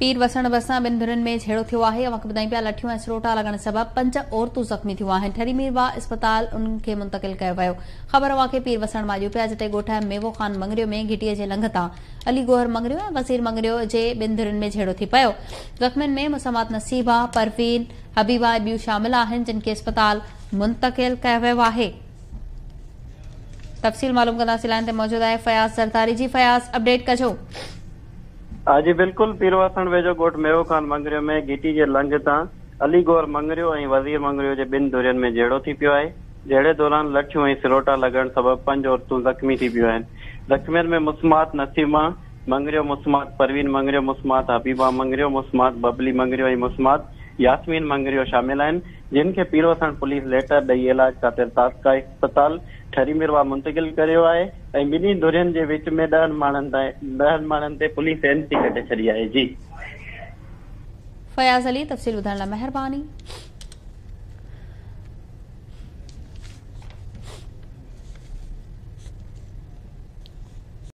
पीर वसण भरिसां ॿिनि धुरियुनि में झेड़ो थियो आहे। अवक ॿुधाईं पिया लठियूं ऐं सरोटा लॻण सबबि 5 औरतूं ज़ख़्मी थियूं आहिनि। ठरी मीरवा अस्पताल उन्हनि खे मुंतक़िल कयो वियो। ख़बर आहे कि पीर वसण माजू पिया जिते ॻोठ मेवो ख़ान मंगरियो में घिटीअ जे लंघ तां अली गोहर मंगरियो ऐं वज़ीर मंगरियो जे ॿिनि धुरियुनि में झेड़ो थी पियो। ज़ख़्मियुनि में मुसमात नसीबा, परवीन, हबीबा ऐं ॿियूं शामिल आहिनि जिन खे अस्पताल मुंतक़िल कयो वियो आहे। तफ़सील मालूम कंदासीं। लाइन ते मौजूद आहे फयाज़ ज़रदारी। जी फयाज़, अपडेट कजो। जी बिल्कुल, पीर वसण वेझो ॻोठ मेवो ख़ान मंगरियो में घिटी जे लंघ तां अली गोहर मंगरियो ऐं वज़ीर मंगरियो जे ॿिनि धुरियुनि में झेड़ो थी पियो आहे। जहिड़े दौरान लठियूं ऐं सिरोटा लॻण सबबि 5 औरतूं ज़ख़्मी थी पियूं आहिनि। ज़ख़्मियुनि में मुसमात नसीमा मंगरियो, मुसमात परवीन मंगरियो, मुसमात हबीबा मंगरियो, मुसमात बबली मंगरियो ऐं मुसमात यास्मीन मंगरियो शामिल आहिनि, जिन खे पीर वसण पुलिस लेटर ॾेई इलाज ख़ातिर तात्कालिक अस्पताल ठरी मीरवा मुंतक़िल करियो आहे ऐं ॿिन्ही धुरियुनि जे विच में 10 माण्हुनि ते पुलिस एनसी कढे छॾी आहे। जी फयाज़ अली, तफ़सील ॿुधाइण लाइ महिरबानी।